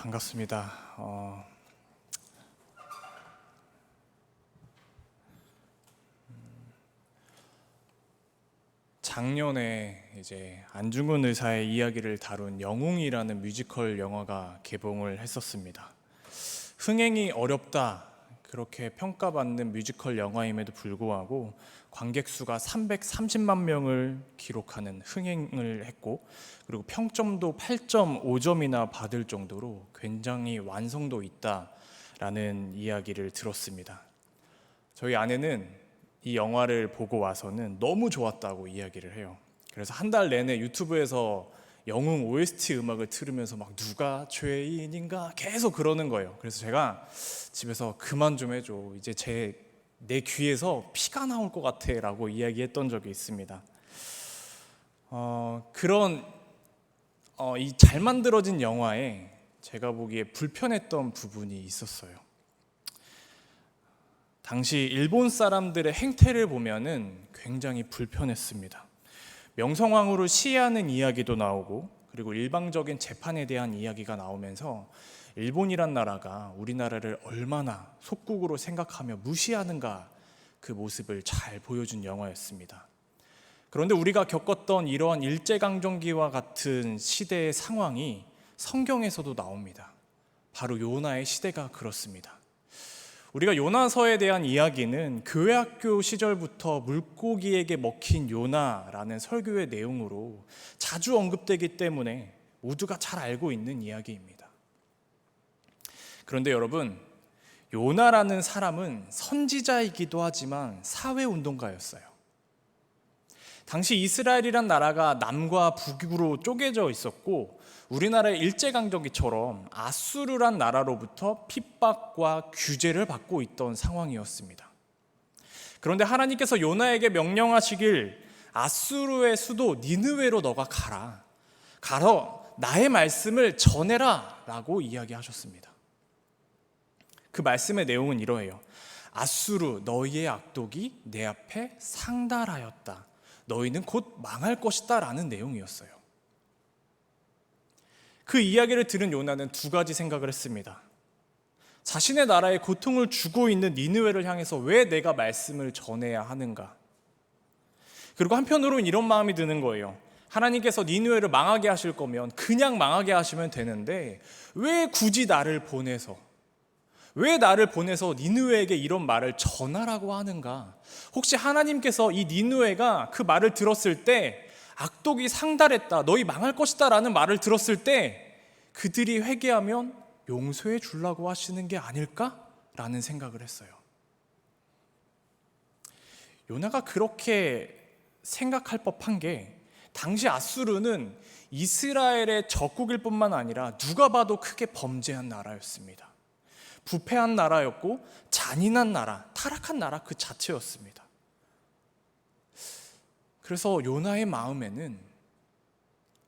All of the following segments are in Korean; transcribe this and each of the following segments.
반갑습니다. 작년에 이제 안중근 의사의 이야기를 다룬 영웅이라는 뮤지컬 영화가 개봉을 했었습니다. 흥행이 어렵다 그렇게 평가받는 뮤지컬 영화임에도 불구하고 관객 수가 330만 명을 기록하는 흥행을 했고, 그리고 평점도 8.5점이나 받을 정도로 굉장히 완성도 있다라는 이야기를 들었습니다. 저희 아내는 이 영화를 보고 와서는 너무 좋았다고 이야기를 해요. 그래서 한 달 내내 유튜브에서 영웅 OST 음악을 들으면서 막 누가 죄인인가 계속 그러는 거예요. 그래서 제가 집에서 그만 좀 해줘, 이제 내 귀에서 피가 나올 것 같아 라고 이야기했던 적이 있습니다. 이 잘 만들어진 영화에 제가 보기에 불편했던 부분이 있었어요. 당시 일본 사람들의 행태를 보면은 굉장히 불편했습니다. 명성황후를 시해하는 이야기도 나오고, 그리고 일방적인 재판에 대한 이야기가 나오면서 일본이란 나라가 우리나라를 얼마나 속국으로 생각하며 무시하는가, 그 모습을 잘 보여준 영화였습니다. 그런데 우리가 겪었던 이러한 일제강점기와 같은 시대의 상황이 성경에서도 나옵니다. 바로 요나의 시대가 그렇습니다. 우리가 요나서에 대한 이야기는 교회학교 시절부터 물고기에게 먹힌 요나라는 설교의 내용으로 자주 언급되기 때문에 모두가 잘 알고 있는 이야기입니다. 그런데 여러분, 요나라는 사람은 선지자이기도 하지만 사회운동가였어요. 당시 이스라엘이란 나라가 남과 북으로 쪼개져 있었고, 우리나라의 일제강점기처럼 아수르란 나라로부터 핍박과 규제를 받고 있던 상황이었습니다. 그런데 하나님께서 요나에게 명령하시길, 아수르의 수도 니느웨로 너가 가서 나의 말씀을 전해라 라고 이야기하셨습니다. 그 말씀의 내용은 이러해요. 아수르 너희의 악독이 내 앞에 상달하였다. 너희는 곧 망할 것이다 라는 내용이었어요. 그 이야기를 들은 요나는 두 가지 생각을 했습니다. 자신의 나라에 고통을 주고 있는 니느웨를 향해서 왜 내가 말씀을 전해야 하는가? 그리고 한편으로는 이런 마음이 드는 거예요. 하나님께서 니느웨를 망하게 하실 거면 그냥 망하게 하시면 되는데 왜 굳이 나를 보내서 니느웨에게 이런 말을 전하라고 하는가? 혹시 하나님께서 이 니느웨가 그 말을 들었을 때, 악독이 상달했다, 너희 망할 것이다 라는 말을 들었을 때 그들이 회개하면 용서해 주려고 하시는 게 아닐까라는 생각을 했어요. 요나가 그렇게 생각할 법한 게, 당시 아수르는 이스라엘의 적국일 뿐만 아니라 누가 봐도 크게 범죄한 나라였습니다. 부패한 나라였고 잔인한 나라, 타락한 나라 그 자체였습니다. 그래서 요나의 마음에는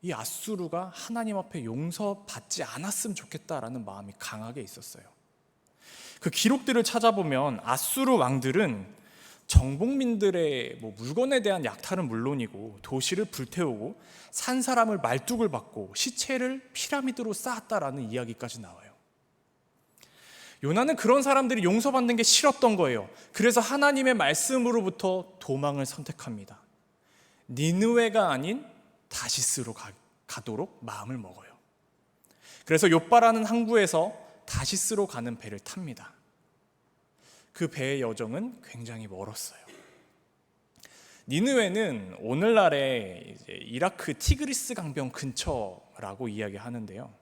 이 아수르가 하나님 앞에 용서받지 않았으면 좋겠다라는 마음이 강하게 있었어요. 그 기록들을 찾아보면 아수르 왕들은 정복민들의 물건에 대한 약탈은 물론이고 도시를 불태우고 산 사람을 말뚝을 받고 시체를 피라미드로 쌓았다라는 이야기까지 나와요. 요나는 그런 사람들이 용서받는 게 싫었던 거예요. 그래서 하나님의 말씀으로부터 도망을 선택합니다. 니느웨가 아닌 다시스로 가도록 마음을 먹어요. 그래서 욥바라는 항구에서 다시스로 가는 배를 탑니다. 그 배의 여정은 굉장히 멀었어요. 니느웨는 오늘날의 이라크 티그리스 강변 근처라고 이야기하는데요.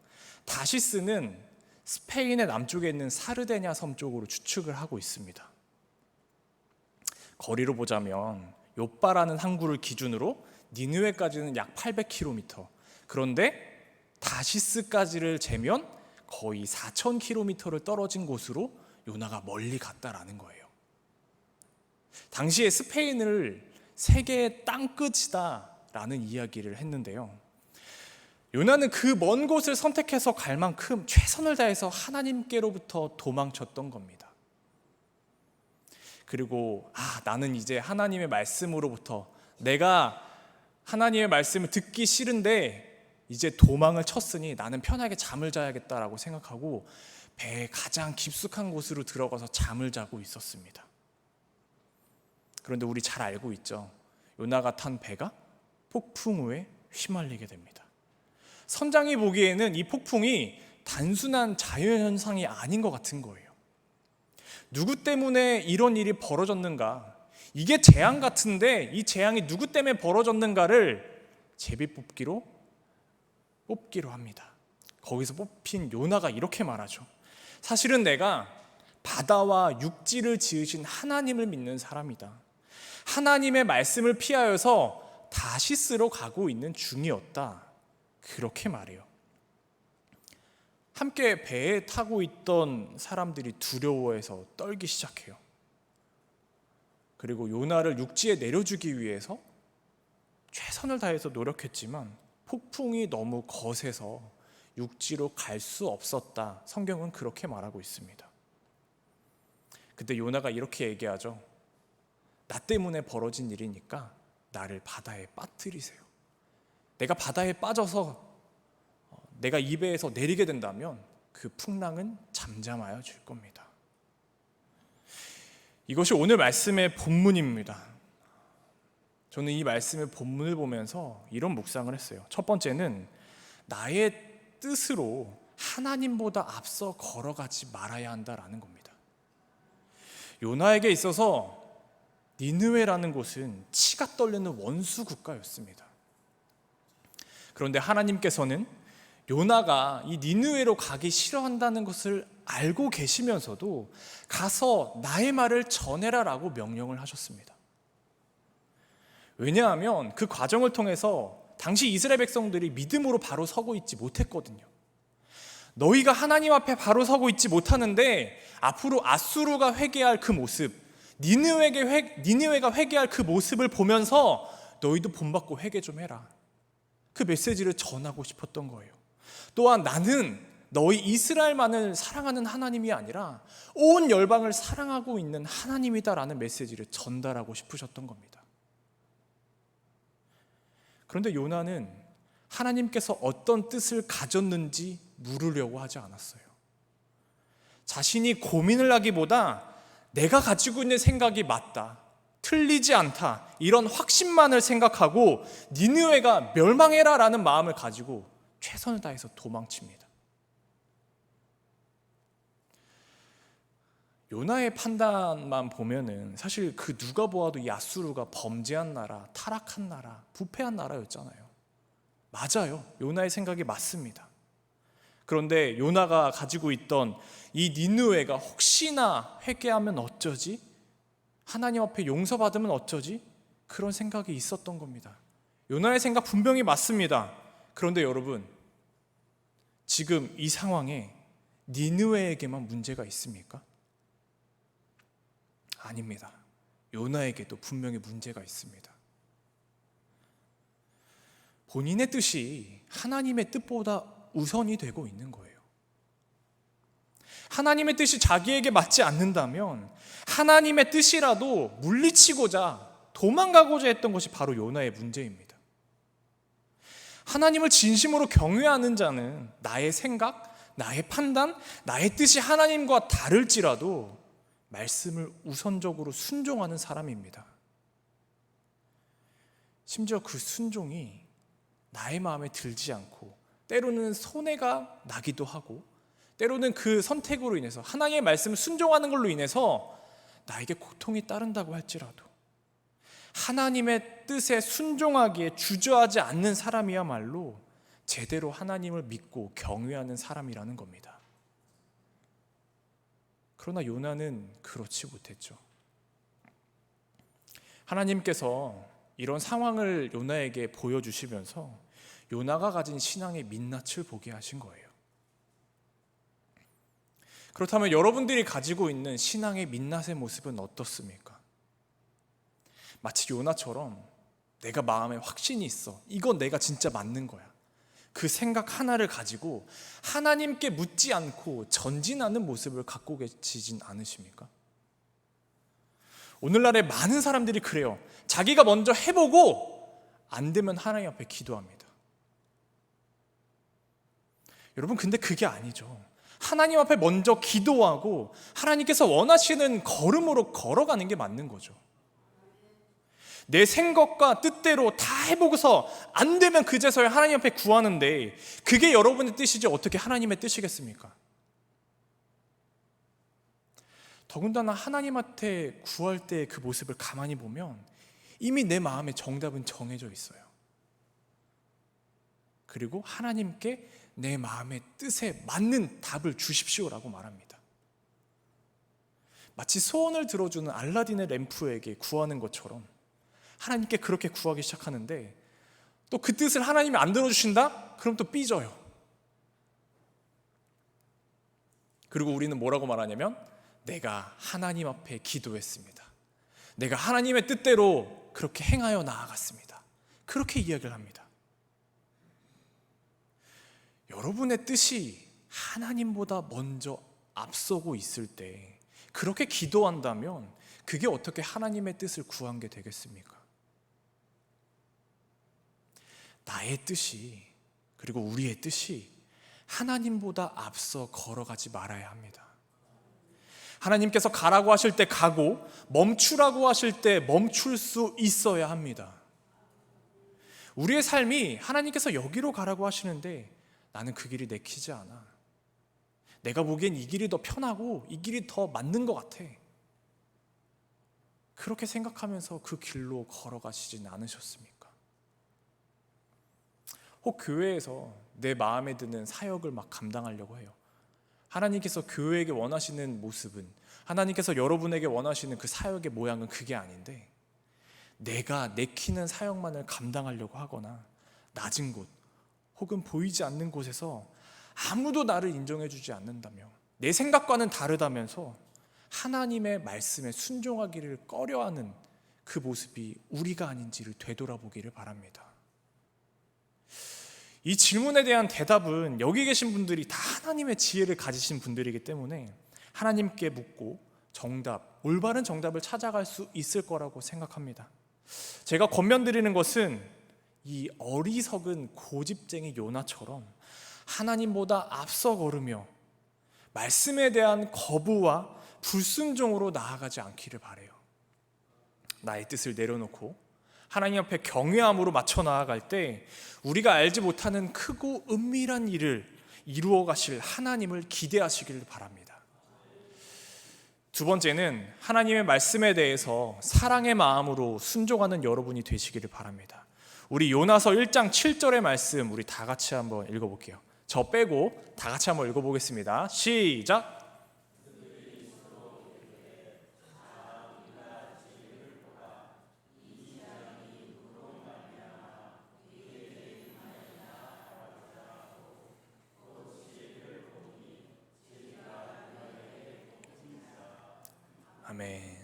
다시스는 스페인의 남쪽에 있는 사르데냐 섬 쪽으로 추측을 하고 있습니다. 거리로 보자면 욥바라는 항구를 기준으로 니느웨까지는 약 800km, 그런데 다시스까지를 재면 거의 4000km를 떨어진 곳으로 요나가 멀리 갔다라는 거예요. 당시에 스페인을 세계의 땅끝이다라는 이야기를 했는데요. 요나는 그 먼 곳을 선택해서 갈 만큼 최선을 다해서 하나님께로부터 도망쳤던 겁니다. 그리고 나는 이제 하나님의 말씀으로부터, 내가 하나님의 말씀을 듣기 싫은데 이제 도망을 쳤으니 나는 편하게 잠을 자야겠다라고 생각하고 배의 가장 깊숙한 곳으로 들어가서 잠을 자고 있었습니다. 그런데 우리 잘 알고 있죠. 요나가 탄 배가 폭풍 우에 휘말리게 됩니다. 선장이 보기에는 이 폭풍이 단순한 자연현상이 아닌 것 같은 거예요. 누구 때문에 이런 일이 벌어졌는가? 이게 재앙 같은데 이 재앙이 누구 때문에 벌어졌는가를 제비뽑기로 뽑기로 합니다. 거기서 뽑힌 요나가 이렇게 말하죠. 사실은 내가 바다와 육지를 지으신 하나님을 믿는 사람이다. 하나님의 말씀을 피하여서 다시스로 가고 있는 중이었다. 그렇게 말해요. 함께 배에 타고 있던 사람들이 두려워해서 떨기 시작해요. 그리고 요나를 육지에 내려주기 위해서 최선을 다해서 노력했지만 폭풍이 너무 거세서 육지로 갈 수 없었다. 성경은 그렇게 말하고 있습니다. 그때 요나가 이렇게 얘기하죠. 나 때문에 벌어진 일이니까 나를 바다에 빠뜨리세요. 내가 바다에 빠져서 내가 이 배에서 내리게 된다면 그 풍랑은 잠잠하여 줄 겁니다. 이것이 오늘 말씀의 본문입니다. 저는 이 말씀의 본문을 보면서 이런 묵상을 했어요. 첫 번째는 나의 뜻으로 하나님보다 앞서 걸어가지 말아야 한다라는 겁니다. 요나에게 있어서 니느웨라는 곳은 치가 떨리는 원수 국가였습니다. 그런데 하나님께서는 요나가 이 니느웨로 가기 싫어한다는 것을 알고 계시면서도 가서 나의 말을 전해라라고 명령을 하셨습니다. 왜냐하면 그 과정을 통해서 당시 이스라엘 백성들이 믿음으로 바로 서고 있지 못했거든요. 너희가 하나님 앞에 바로 서고 있지 못하는데 앞으로 아수르가 회개할 그 모습, 니느웨가 회개할 그 모습을 보면서 너희도 본받고 회개 좀 해라. 그 메시지를 전하고 싶었던 거예요. 또한 나는 너희 이스라엘만을 사랑하는 하나님이 아니라 온 열방을 사랑하고 있는 하나님이다라는 메시지를 전달하고 싶으셨던 겁니다. 그런데 요나는 하나님께서 어떤 뜻을 가졌는지 물으려고 하지 않았어요. 자신이 고민을 하기보다 내가 가지고 있는 생각이 맞다, 틀리지 않다, 이런 확신만을 생각하고 니느웨가 멸망해라 라는 마음을 가지고 최선을 다해서 도망칩니다. 요나의 판단만 보면은 사실 그 누가 보아도 이 아수르가 범죄한 나라, 타락한 나라, 부패한 나라였잖아요. 맞아요. 요나의 생각이 맞습니다. 그런데 요나가 가지고 있던 이 니느웨가 혹시나 회개하면 어쩌지? 하나님 앞에 용서받으면 어쩌지? 그런 생각이 있었던 겁니다. 요나의 생각 분명히 맞습니다. 그런데 여러분, 지금 이 상황에 니느웨에게만 문제가 있습니까? 아닙니다. 요나에게도 분명히 문제가 있습니다. 본인의 뜻이 하나님의 뜻보다 우선이 되고 있는 거예요. 하나님의 뜻이 자기에게 맞지 않는다면 하나님의 뜻이라도 물리치고자 도망가고자 했던 것이 바로 요나의 문제입니다. 하나님을 진심으로 경외하는 자는 나의 생각, 나의 판단, 나의 뜻이 하나님과 다를지라도 말씀을 우선적으로 순종하는 사람입니다. 심지어 그 순종이 나의 마음에 들지 않고 때로는 손해가 나기도 하고 때로는 그 선택으로 인해서 하나님의 말씀을 순종하는 걸로 인해서 나에게 고통이 따른다고 할지라도 하나님의 뜻에 순종하기에 주저하지 않는 사람이야말로 제대로 하나님을 믿고 경외하는 사람이라는 겁니다. 그러나 요나는 그렇지 못했죠. 하나님께서 이런 상황을 요나에게 보여주시면서 요나가 가진 신앙의 민낯을 보게 하신 거예요. 그렇다면 여러분들이 가지고 있는 신앙의 민낯의 모습은 어떻습니까? 마치 요나처럼 내가 마음에 확신이 있어. 이건 내가 진짜 맞는 거야. 그 생각 하나를 가지고 하나님께 묻지 않고 전진하는 모습을 갖고 계시진 않으십니까? 오늘날에 많은 사람들이 그래요. 자기가 먼저 해보고 안 되면 하나님 앞에 기도합니다. 여러분, 근데 그게 아니죠. 하나님 앞에 먼저 기도하고 하나님께서 원하시는 걸음으로 걸어가는 게 맞는 거죠. 내 생각과 뜻대로 다 해보고서 안 되면 그제서야 하나님 앞에 구하는데, 그게 여러분의 뜻이지 어떻게 하나님의 뜻이겠습니까? 더군다나 하나님한테 구할 때 그 모습을 가만히 보면 이미 내 마음에 정답은 정해져 있어요. 그리고 하나님께 내 마음의 뜻에 맞는 답을 주십시오라고 말합니다. 마치 소원을 들어주는 알라딘의 램프에게 구하는 것처럼 하나님께 그렇게 구하기 시작하는데, 또 그 뜻을 하나님이 안 들어주신다? 그럼 또 삐져요. 그리고 우리는 뭐라고 말하냐면, 내가 하나님 앞에 기도했습니다. 내가 하나님의 뜻대로 그렇게 행하여 나아갔습니다. 그렇게 이야기를 합니다. 여러분의 뜻이 하나님보다 먼저 앞서고 있을 때 그렇게 기도한다면 그게 어떻게 하나님의 뜻을 구한 게 되겠습니까? 나의 뜻이, 그리고 우리의 뜻이 하나님보다 앞서 걸어가지 말아야 합니다. 하나님께서 가라고 하실 때 가고 멈추라고 하실 때 멈출 수 있어야 합니다. 우리의 삶이 하나님께서 여기로 가라고 하시는데 나는 그 길이 내키지 않아. 내가 보기엔 이 길이 더 편하고 이 길이 더 맞는 것 같아. 그렇게 생각하면서 그 길로 걸어가시진 않으셨습니까? 혹 교회에서 내 마음에 드는 사역을 막 감당하려고 해요. 하나님께서 교회에게 원하시는 모습은, 하나님께서 여러분에게 원하시는 그 사역의 모양은 그게 아닌데, 내가 내키는 사역만을 감당하려고 하거나 낮은 곳 혹은 보이지 않는 곳에서 아무도 나를 인정해 주지 않는다며, 내 생각과는 다르다면서 하나님의 말씀에 순종하기를 꺼려하는 그 모습이 우리가 아닌지를 되돌아보기를 바랍니다. 이 질문에 대한 대답은 여기 계신 분들이 다 하나님의 지혜를 가지신 분들이기 때문에 하나님께 묻고 정답, 올바른 정답을 찾아갈 수 있을 거라고 생각합니다. 제가 권면드리는 것은 이 어리석은 고집쟁이 요나처럼 하나님보다 앞서 걸으며 말씀에 대한 거부와 불순종으로 나아가지 않기를 바라요. 나의 뜻을 내려놓고 하나님 앞에 경외함으로 맞춰 나아갈 때 우리가 알지 못하는 크고 은밀한 일을 이루어 가실 하나님을 기대하시기를 바랍니다. 두 번째는 하나님의 말씀에 대해서 사랑의 마음으로 순종하는 여러분이 되시기를 바랍니다. 우리 요나서 1장 7절의 말씀 우리 다 같이 한번 읽어볼게요. 저 빼고 다 같이 한번 읽어보겠습니다. 시작! 아멘.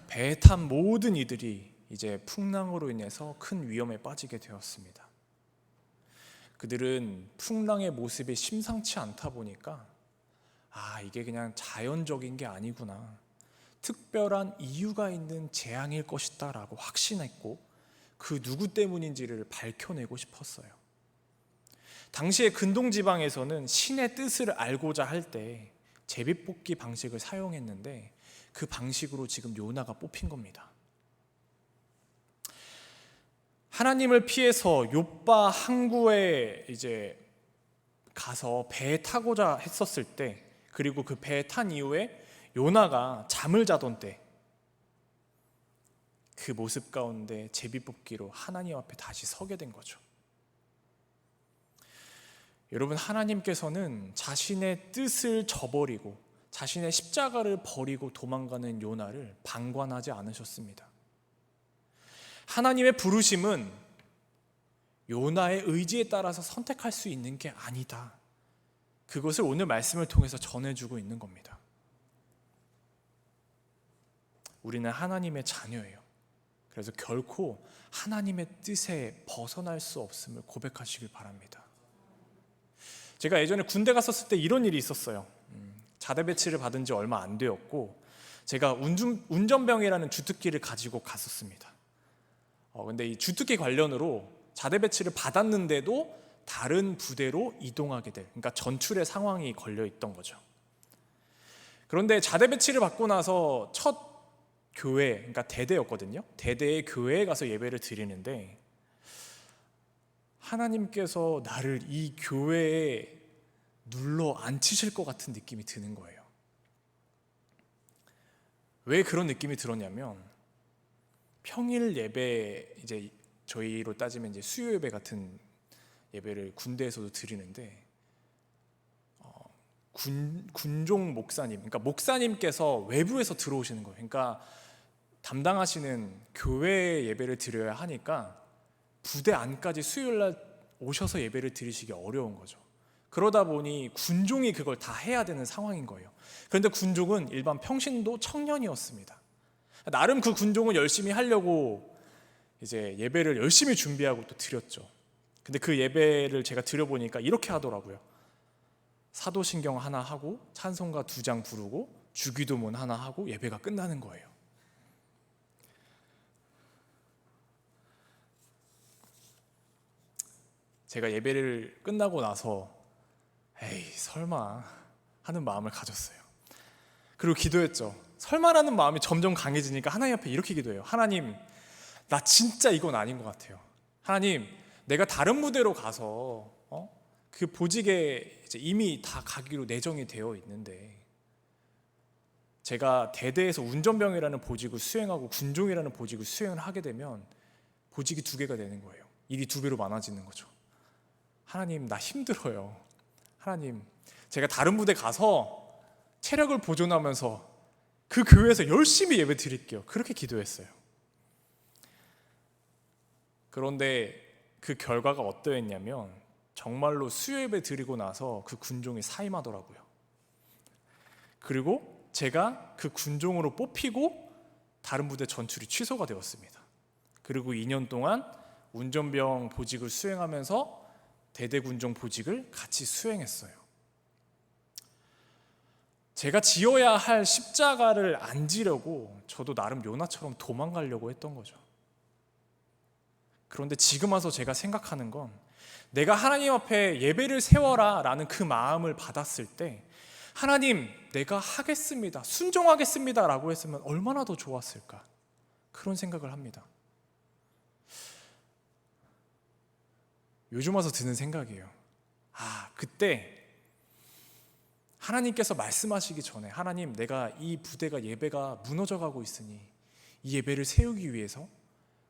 배에 탄 모든 이들이 이제 풍랑으로 인해서 큰 위험에 빠지게 되었습니다. 그들은 풍랑의 모습이 심상치 않다 보니까 이게 그냥 자연적인 게 아니구나, 특별한 이유가 있는 재앙일 것이다 라고 확신했고 그 누구 때문인지를 밝혀내고 싶었어요. 당시에 근동지방에서는 신의 뜻을 알고자 할 때 제비뽑기 방식을 사용했는데 그 방식으로 지금 요나가 뽑힌 겁니다. 하나님을 피해서 욥바 항구에 이제 가서 배에 타고자 했었을 때, 그리고 그 배에 탄 이후에 요나가 잠을 자던 때 그 모습 가운데 제비뽑기로 하나님 앞에 다시 서게 된 거죠. 여러분, 하나님께서는 자신의 뜻을 저버리고 자신의 십자가를 버리고 도망가는 요나를 방관하지 않으셨습니다. 하나님의 부르심은 요나의 의지에 따라서 선택할 수 있는 게 아니다. 그것을 오늘 말씀을 통해서 전해주고 있는 겁니다. 우리는 하나님의 자녀예요. 그래서 결코 하나님의 뜻에 벗어날 수 없음을 고백하시길 바랍니다. 제가 예전에 군대 갔었을 때 이런 일이 있었어요. 자대 배치를 받은 지 얼마 안 되었고 제가 운전병이라는 주특기를 가지고 갔었습니다. 근데 이 주특기 관련으로 자대 배치를 받았는데도 다른 부대로 이동하게 될, 그러니까 전출의 상황이 걸려 있던 거죠. 그런데 자대 배치를 받고 나서 첫 교회, 그러니까 대대였거든요. 대대의 교회에 가서 예배를 드리는데 하나님께서 나를 이 교회에 눌러 앉히실 것 같은 느낌이 드는 거예요. 왜 그런 느낌이 들었냐면 평일 예배, 이제 저희로 따지면 이제 수요 예배 같은 예배를 군대에서도 드리는데 군종 목사님, 그러니까 목사님께서 외부에서 들어오시는 거예요. 그러니까 담당하시는 교회 예배를 드려야 하니까 부대 안까지 수요일 날 오셔서 예배를 드리시기 어려운 거죠. 그러다 보니 군종이 그걸 다 해야 되는 상황인 거예요. 그런데 군종은 일반 평신도 청년이었습니다. 나름 그 군종은 열심히 하려고 이제 예배를 열심히 준비하고 또 드렸죠. 근데 그 예배를 제가 드려보니까 이렇게 하더라고요. 사도신경 하나 하고 찬송가 2장 부르고 주기도문 하나 하고 예배가 끝나는 거예요. 제가 예배를 끝나고 나서 에이 설마 하는 마음을 가졌어요. 그리고 기도했죠. 설마라는 마음이 점점 강해지니까 하나님 앞에 이렇게 기도해요. 하나님, 나 진짜 이건 아닌 것 같아요. 하나님, 내가 다른 무대로 가서 그 보직에 이제 이미 다 가기로 내정이 되어 있는데 제가 대대에서 운전병이라는 보직을 수행하고 군종이라는 보직을 수행을 하게 되면 보직이 2개가 되는 거예요. 일이 2배로 많아지는 거죠. 하나님, 나 힘들어요. 하나님, 제가 다른 부대 가서 체력을 보존하면서 그 교회에서 열심히 예배 드릴게요. 그렇게 기도했어요. 그런데 그 결과가 어떠했냐면 정말로 수요 예배 드리고 나서 그 군종이 사임하더라고요. 그리고 제가 그 군종으로 뽑히고 다른 부대 전출이 취소가 되었습니다. 그리고 2년 동안 운전병 보직을 수행하면서 대대군종 보직을 같이 수행했어요. 제가 지어야 할 십자가를 안 지려고 저도 나름 요나처럼 도망가려고 했던 거죠. 그런데 지금 와서 제가 생각하는 건 내가 하나님 앞에 예배를 세워라 라는 그 마음을 받았을 때 하나님, 내가 하겠습니다, 순종하겠습니다 라고 했으면 얼마나 더 좋았을까, 그런 생각을 합니다. 요즘 와서 드는 생각이에요. 그때 하나님께서 말씀하시기 전에 하나님, 내가 이 부대가 예배가 무너져가고 있으니 이 예배를 세우기 위해서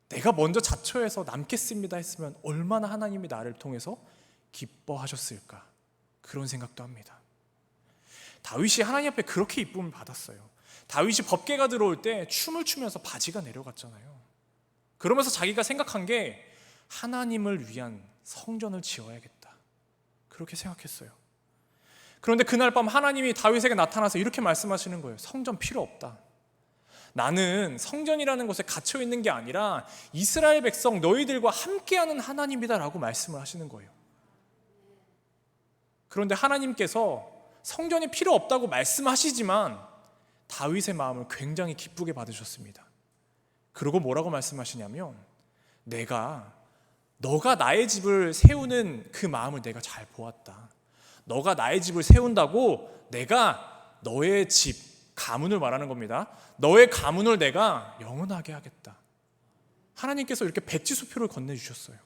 내가 먼저 자처해서 남겠습니다 했으면 얼마나 하나님이 나를 통해서 기뻐하셨을까, 그런 생각도 합니다. 다윗이 하나님 앞에 그렇게 이쁨을 받았어요. 다윗이 법궤가 들어올 때 춤을 추면서 바지가 내려갔잖아요. 그러면서 자기가 생각한 게 하나님을 위한 성전을 지어야겠다, 그렇게 생각했어요. 그런데 그날 밤 하나님이 다윗에게 나타나서 이렇게 말씀하시는 거예요. 성전 필요 없다. 나는 성전이라는 곳에 갇혀 있는 게 아니라 이스라엘 백성 너희들과 함께하는 하나님이다 라고 말씀을 하시는 거예요. 그런데 하나님께서 성전이 필요 없다고 말씀하시지만 다윗의 마음을 굉장히 기쁘게 받으셨습니다. 그리고 뭐라고 말씀하시냐면 너가 나의 집을 세우는 그 마음을 내가 잘 보았다. 너가 나의 집을 세운다고 내가 너의 집, 가문을 말하는 겁니다. 너의 가문을 내가 영원하게 하겠다. 하나님께서 이렇게 백지수표를 건네주셨어요.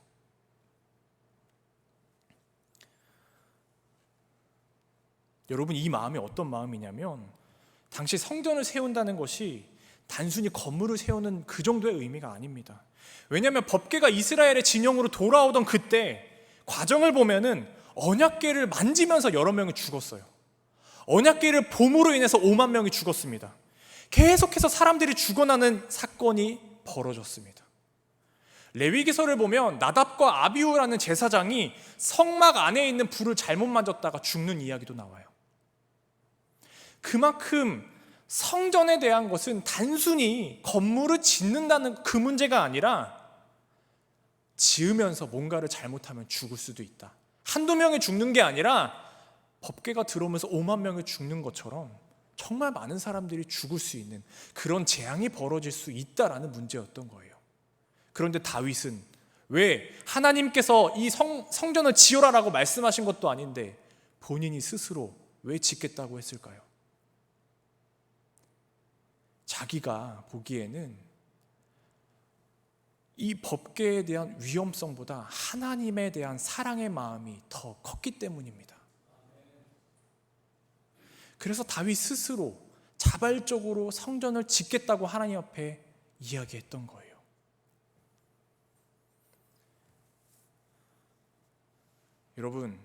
여러분, 이 마음이 어떤 마음이냐면 당시 성전을 세운다는 것이 단순히 건물을 세우는 그 정도의 의미가 아닙니다. 왜냐하면 법궤가 이스라엘의 진영으로 돌아오던 그때 과정을 보면은 언약궤를 만지면서 여러 명이 죽었어요. 언약궤를 봄으로 인해서 5만 명이 죽었습니다. 계속해서 사람들이 죽어나는 사건이 벌어졌습니다. 레위기서를 보면 나답과 아비후라는 제사장이 성막 안에 있는 불을 잘못 만졌다가 죽는 이야기도 나와요. 그만큼 성전에 대한 것은 단순히 건물을 짓는다는 그 문제가 아니라 지으면서 뭔가를 잘못하면 죽을 수도 있다. 한두 명이 죽는 게 아니라 법궤가 들어오면서 5만 명이 죽는 것처럼 정말 많은 사람들이 죽을 수 있는 그런 재앙이 벌어질 수 있다라는 문제였던 거예요. 그런데 다윗은 왜? 하나님께서 이 성전을 지어라라고 말씀하신 것도 아닌데 본인이 스스로 왜 짓겠다고 했을까요? 자기가 보기에는 이 법궤에 대한 위험성보다 하나님에 대한 사랑의 마음이 더 컸기 때문입니다. 그래서 다윗 스스로 자발적으로 성전을 짓겠다고 하나님 앞에 이야기했던 거예요. 여러분,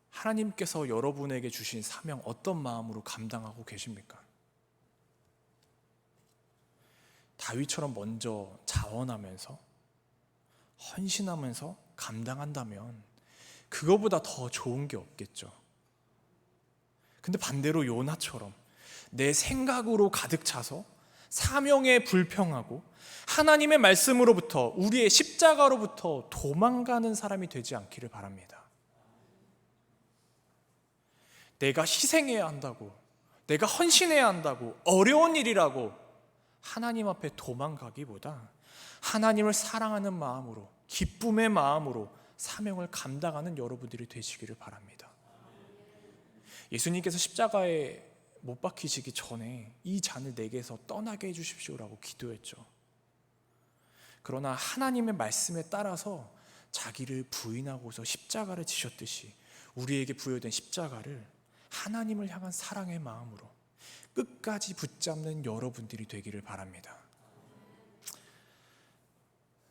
하나님께서 여러분에게 주신 사명 어떤 마음으로 감당하고 계십니까? 다윗처럼 먼저 자원하면서 헌신하면서 감당한다면 그거보다 더 좋은 게 없겠죠. 근데 반대로 요나처럼 내 생각으로 가득 차서 사명에 불평하고 하나님의 말씀으로부터, 우리의 십자가로부터 도망가는 사람이 되지 않기를 바랍니다. 내가 희생해야 한다고, 내가 헌신해야 한다고, 어려운 일이라고 하나님 앞에 도망가기보다 하나님을 사랑하는 마음으로, 기쁨의 마음으로 사명을 감당하는 여러분들이 되시기를 바랍니다. 예수님께서 십자가에 못 박히시기 전에 이 잔을 내게서 떠나게 해주십시오라고 기도했죠. 그러나 하나님의 말씀에 따라서 자기를 부인하고서 십자가를 지셨듯이 우리에게 부여된 십자가를 하나님을 향한 사랑의 마음으로 끝까지 붙잡는 여러분들이 되기를 바랍니다.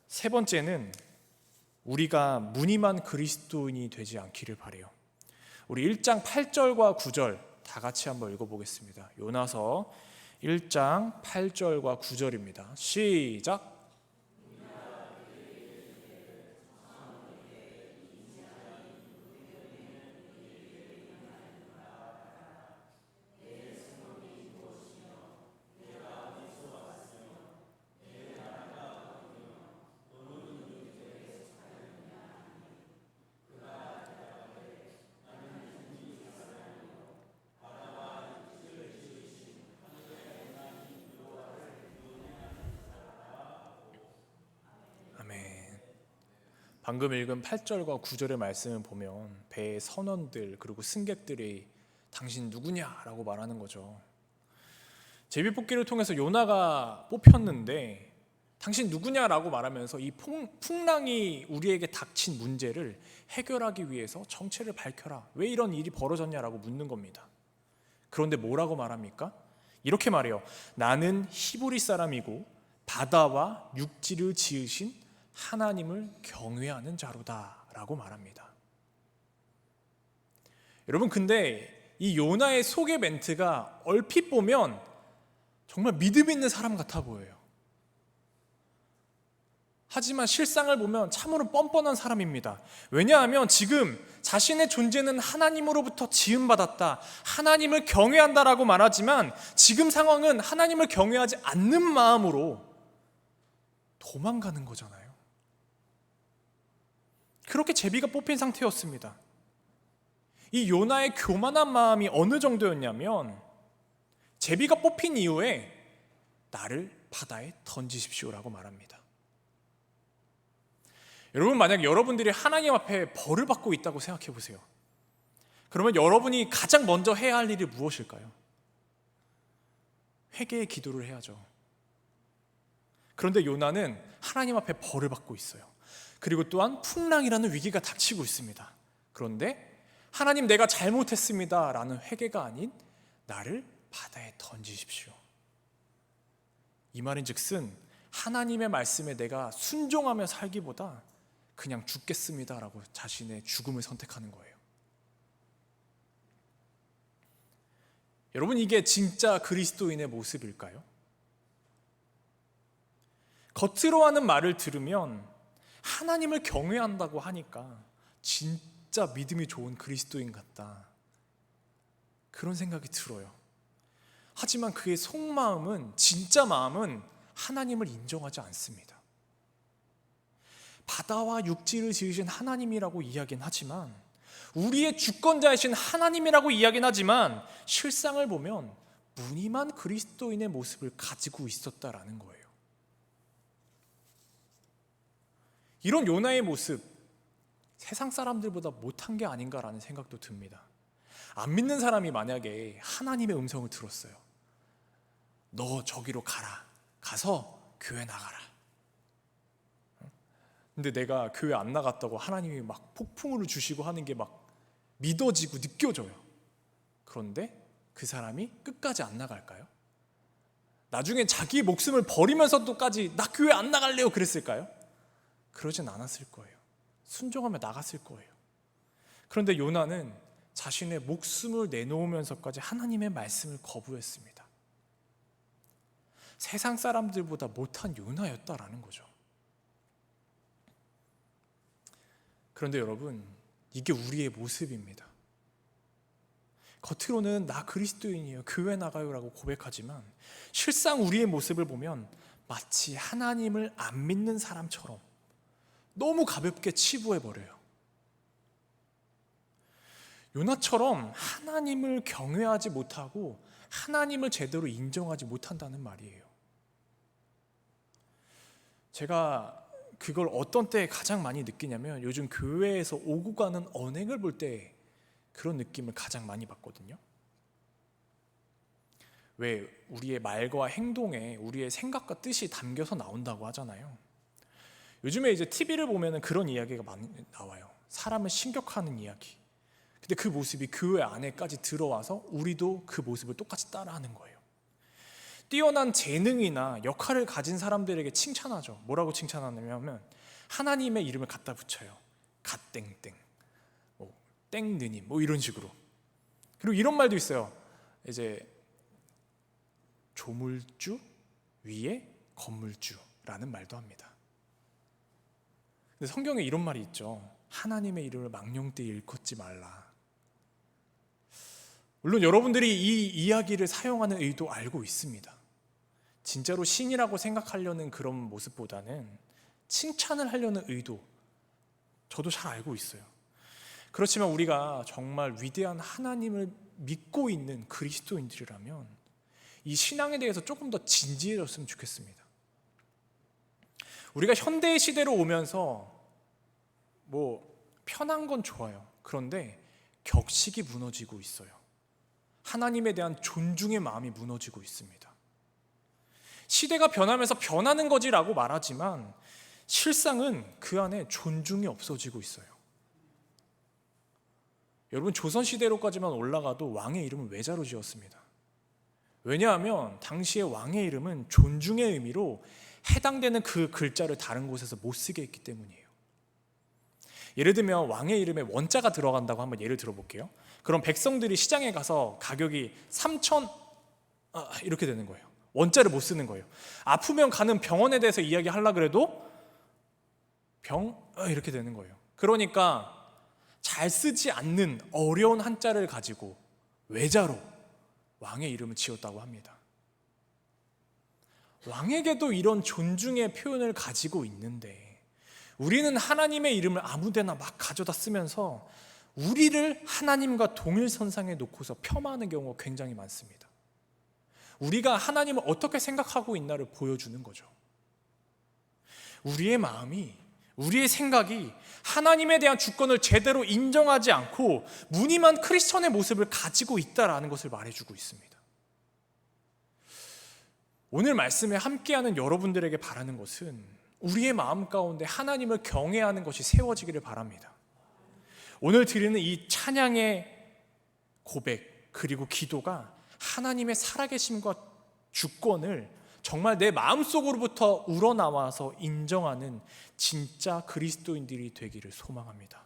세 번째는 우리가 무늬만 그리스도인이 되지 않기를 바라요. 우리 1장 8절과 9절 다 같이 한번 읽어보겠습니다. 요나서 1장 8절과 9절입니다. 시작. 방금 읽은 8절과 9절의 말씀을 보면 배의 선원들 그리고 승객들이 당신 누구냐라고 말하는 거죠. 제비뽑기를 통해서 요나가 뽑혔는데 당신 누구냐라고 말하면서 이 풍랑이 우리에게 닥친 문제를 해결하기 위해서 정체를 밝혀라. 왜 이런 일이 벌어졌냐라고 묻는 겁니다. 그런데 뭐라고 말합니까? 이렇게 말해요. 나는 히브리 사람이고 바다와 육지를 지으신 하나님을 경외하는 자로다 라고 말합니다. 여러분, 근데 이 요나의 소개 멘트가 얼핏 보면 정말 믿음 있는 사람 같아 보여요. 하지만 실상을 보면 참으로 뻔뻔한 사람입니다. 왜냐하면 지금 자신의 존재는 하나님으로부터 지음받았다, 하나님을 경외한다라고 말하지만 지금 상황은 하나님을 경외하지 않는 마음으로 도망가는 거잖아요. 그렇게 제비가 뽑힌 상태였습니다. 이 요나의 교만한 마음이 어느 정도였냐면 제비가 뽑힌 이후에 나를 바다에 던지십시오라고 말합니다. 여러분, 만약 여러분들이 하나님 앞에 벌을 받고 있다고 생각해 보세요. 그러면 여러분이 가장 먼저 해야 할 일이 무엇일까요? 회개의 기도를 해야죠. 그런데 요나는 하나님 앞에 벌을 받고 있어요. 그리고 또한 풍랑이라는 위기가 닥치고 있습니다. 그런데 하나님, 내가 잘못했습니다 라는 회개가 아닌 나를 바다에 던지십시오. 이 말인즉슨 하나님의 말씀에 내가 순종하며 살기보다 그냥 죽겠습니다 라고 자신의 죽음을 선택하는 거예요. 여러분, 이게 진짜 그리스도인의 모습일까요? 겉으로 하는 말을 들으면 하나님을 경외한다고 하니까 진짜 믿음이 좋은 그리스도인 같다, 그런 생각이 들어요. 하지만 그의 속마음은, 진짜 마음은 하나님을 인정하지 않습니다. 바다와 육지를 지으신 하나님이라고 이야기는 하지만, 우리의 주권자이신 하나님이라고 이야기는 하지만 실상을 보면 무늬만 그리스도인의 모습을 가지고 있었다라는 거예요. 이런 요나의 모습, 세상 사람들보다 못한 게 아닌가라는 생각도 듭니다. 안 믿는 사람이 만약에 하나님의 음성을 들었어요. 너 저기로 가라. 가서 교회 나가라. 근데 내가 교회 안 나갔다고 하나님이 막 폭풍우를 주시고 하는 게 막 믿어지고 느껴져요. 그런데 그 사람이 끝까지 안 나갈까요? 나중에 자기 목숨을 버리면서도까지 나 교회 안 나갈래요 그랬을까요? 그러진 않았을 거예요. 순종하며 나갔을 거예요. 그런데 요나는 자신의 목숨을 내놓으면서까지 하나님의 말씀을 거부했습니다. 세상 사람들보다 못한 요나였다라는 거죠. 그런데 여러분, 이게 우리의 모습입니다. 겉으로는 나 그리스도인이에요, 교회 나가요라고 고백하지만 실상 우리의 모습을 보면 마치 하나님을 안 믿는 사람처럼 너무 가볍게 치부해버려요. 요나처럼 하나님을 경외하지 못하고 하나님을 제대로 인정하지 못한다는 말이에요. 제가 그걸 어떤 때에 가장 많이 느끼냐면 요즘 교회에서 오고 가는 언행을 볼 때 그런 느낌을 가장 많이 받거든요. 왜 우리의 말과 행동에 우리의 생각과 뜻이 담겨서 나온다고 하잖아요. 요즘에 이제 TV를 보면 그런 이야기가 많이 나와요. 사람을 신격화하는 이야기. 근데 그 모습이 교회 안에까지 들어와서 우리도 그 모습을 똑같이 따라하는 거예요. 뛰어난 재능이나 역할을 가진 사람들에게 칭찬하죠. 뭐라고 칭찬하냐면 하나님의 이름을 갖다 붙여요. 갓땡땡, 땡느님, 이런 식으로. 그리고 이런 말도 있어요. 이제 조물주 위에 건물주라는 말도 합니다. 근데 성경에 이런 말이 있죠. 하나님의 이름을 망령되이 일컫지 말라. 물론 여러분들이 이 이야기를 사용하는 의도 알고 있습니다. 진짜로 신이라고 생각하려는 그런 모습보다는 칭찬을 하려는 의도, 저도 잘 알고 있어요. 그렇지만 우리가 정말 위대한 하나님을 믿고 있는 그리스도인들이라면 이 신앙에 대해서 조금 더 진지해졌으면 좋겠습니다. 우리가 현대의 시대로 오면서 편한 건 좋아요. 그런데 격식이 무너지고 있어요. 하나님에 대한 존중의 마음이 무너지고 있습니다. 시대가 변하면서 변하는 거지라고 말하지만 실상은 그 안에 존중이 없어지고 있어요. 여러분, 조선시대로까지만 올라가도 왕의 이름은 외자로 지었습니다. 왜냐하면 당시의 왕의 이름은 존중의 의미로 해당되는 그 글자를 다른 곳에서 못 쓰게 했기 때문이에요. 예를 들면 왕의 이름에 원자가 들어간다고 한번 예를 들어볼게요. 그럼 백성들이 시장에 가서 가격이 3천 이렇게 되는 거예요. 원자를 못 쓰는 거예요. 아프면 가는 병원에 대해서 이야기하려고 해도 이렇게 되는 거예요. 그러니까 잘 쓰지 않는 어려운 한자를 가지고 외자로 왕의 이름을 지었다고 합니다. 왕에게도 이런 존중의 표현을 가지고 있는데 우리는 하나님의 이름을 아무데나 막 가져다 쓰면서 우리를 하나님과 동일선상에 놓고서 폄하하는 경우가 굉장히 많습니다. 우리가 하나님을 어떻게 생각하고 있나를 보여주는 거죠. 우리의 마음이, 우리의 생각이 하나님에 대한 주권을 제대로 인정하지 않고 무늬만 크리스천의 모습을 가지고 있다라는 것을 말해주고 있습니다. 오늘 말씀에 함께하는 여러분들에게 바라는 것은 우리의 마음 가운데 하나님을 경외하는 것이 세워지기를 바랍니다. 오늘 드리는 이 찬양의 고백 그리고 기도가 하나님의 살아계심과 주권을 정말 내 마음속으로부터 우러나와서 인정하는 진짜 그리스도인들이 되기를 소망합니다.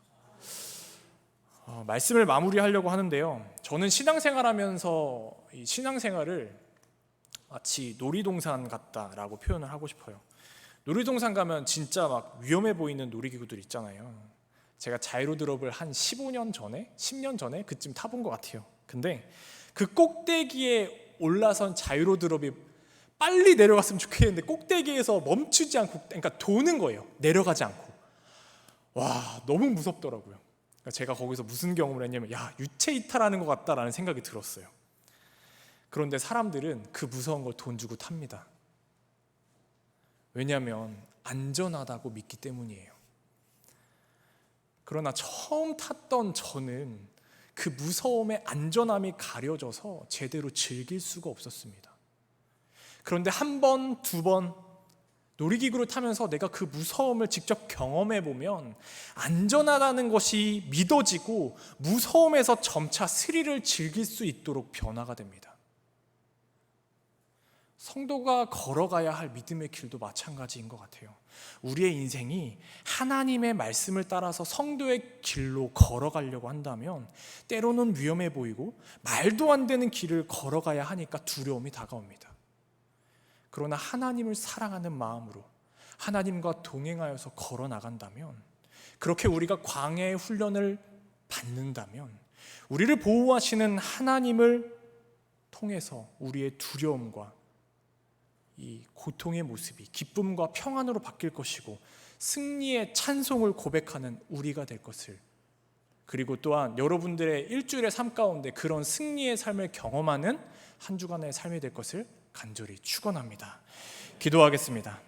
말씀을 마무리하려고 하는데요. 저는 신앙생활하면서 이 신앙생활을 마치 놀이동산 같다라고 표현을 하고 싶어요. 놀이동산 가면 진짜 막 위험해 보이는 놀이기구들 있잖아요. 제가 자이로드롭을 한 15년 전에, 10년 전에 그쯤 타본 것 같아요. 근데 그 꼭대기에 올라선 자이로드롭이 빨리 내려갔으면 좋겠는데 꼭대기에서 멈추지 않고, 그러니까 도는 거예요. 내려가지 않고. 와, 너무 무섭더라고요. 그러니까 제가 거기서 무슨 경험을 했냐면 유체 이탈하는 것 같다라는 생각이 들었어요. 그런데 사람들은 그 무서운 걸 돈 주고 탑니다. 왜냐하면 안전하다고 믿기 때문이에요. 그러나 처음 탔던 저는 그 무서움의 안전함이 가려져서 제대로 즐길 수가 없었습니다. 그런데 한 번, 두 번 놀이기구를 타면서 내가 그 무서움을 직접 경험해 보면 안전하다는 것이 믿어지고 무서움에서 점차 스릴을 즐길 수 있도록 변화가 됩니다. 성도가 걸어가야 할 믿음의 길도 마찬가지인 것 같아요. 우리의 인생이 하나님의 말씀을 따라서 성도의 길로 걸어가려고 한다면 때로는 위험해 보이고 말도 안 되는 길을 걸어가야 하니까 두려움이 다가옵니다. 그러나 하나님을 사랑하는 마음으로 하나님과 동행하여서 걸어 나간다면, 그렇게 우리가 광야의 훈련을 받는다면 우리를 보호하시는 하나님을 통해서 우리의 두려움과 이 고통의 모습이 기쁨과 평안으로 바뀔 것이고 승리의 찬송을 고백하는 우리가 될 것을, 그리고 또한 여러분들의 일주일의 삶 가운데 그런 승리의 삶을 경험하는 한 주간의 삶이 될 것을 간절히 축원합니다. 기도하겠습니다.